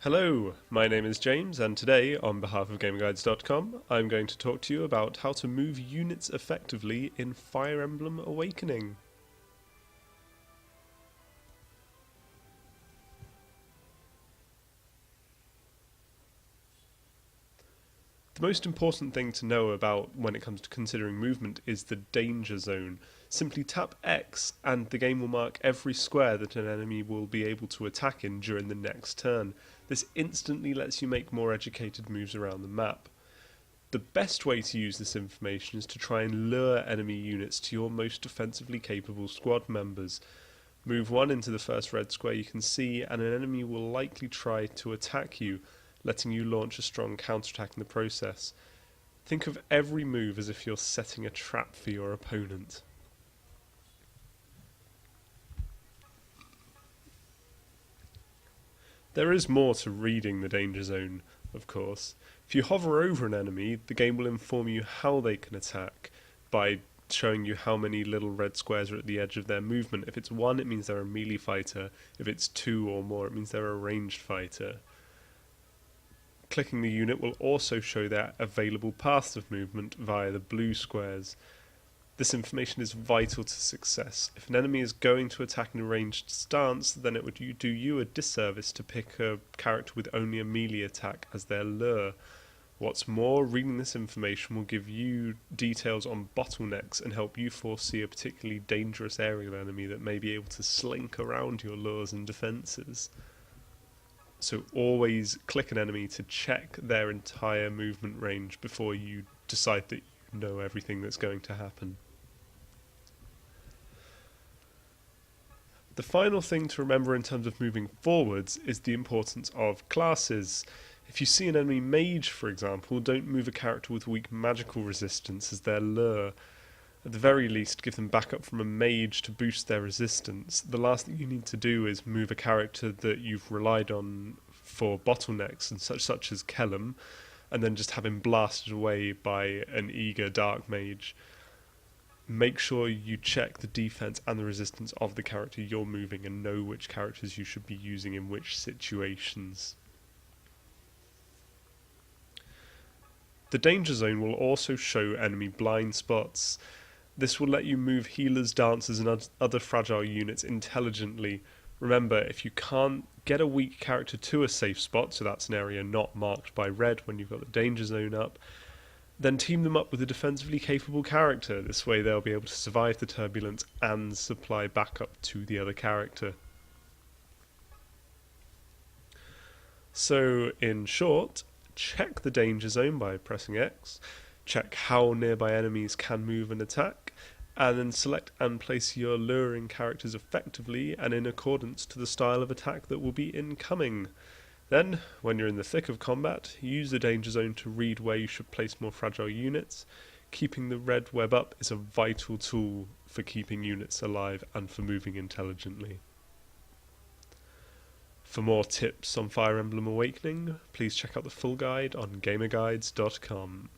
Hello, my name is James, and today, on behalf of GamerGuides.com, I'm going to talk to you about how to move units effectively in Fire Emblem Awakening. The most important thing to know about when it comes to considering movement is the danger zone. Simply tap X and the game will mark every square that an enemy will be able to attack in during the next turn. This instantly lets you make more educated moves around the map. The best way to use this information is to try and lure enemy units to your most defensively capable squad members. Move one into the first red square you can see and an enemy will likely try to attack you, letting you launch a strong counterattack in the process. Think of every move as if you're setting a trap for your opponent. There is more to reading the danger zone, of course. If you hover over an enemy, the game will inform you how they can attack by showing you how many little red squares are at the edge of their movement. If it's one, it means they're a melee fighter. If it's two or more, it means they're a ranged fighter. Clicking the unit will also show their available paths of movement via the blue squares. This information is vital to success. If an enemy is going to attack in a ranged stance, then it would do you a disservice to pick a character with only a melee attack as their lure. What's more, reading this information will give you details on bottlenecks and help you foresee a particularly dangerous aerial enemy that may be able to slink around your lures and defences. So always click an enemy to check their entire movement range before you decide that you know everything that's going to happen. The final thing to remember in terms of moving forwards is the importance of classes. If you see an enemy mage, for example, don't move a character with weak magical resistance as their lure. At the very least, give them backup from a mage to boost their resistance. The last thing you need to do is move a character that you've relied on for bottlenecks and such as Kellum, and then just have him blasted away by an eager dark mage. Make sure you check the defense and the resistance of the character you're moving and know which characters you should be using in which situations. The danger zone will also show enemy blind spots. This will let you move healers, dancers and other fragile units intelligently. Remember, if you can't get a weak character to a safe spot, so that's an area not marked by red when you've got the danger zone up, then team them up with a defensively capable character. This way they'll be able to survive the turbulence and supply backup to the other character. So, in short, check the danger zone by pressing X, check how nearby enemies can move and attack, and then select and place your luring characters effectively and in accordance to the style of attack that will be incoming. Then, when you're in the thick of combat, use the danger zone to read where you should place more fragile units. Keeping the red web up is a vital tool for keeping units alive and for moving intelligently. For more tips on Fire Emblem Awakening, please check out the full guide on GamerGuides.com.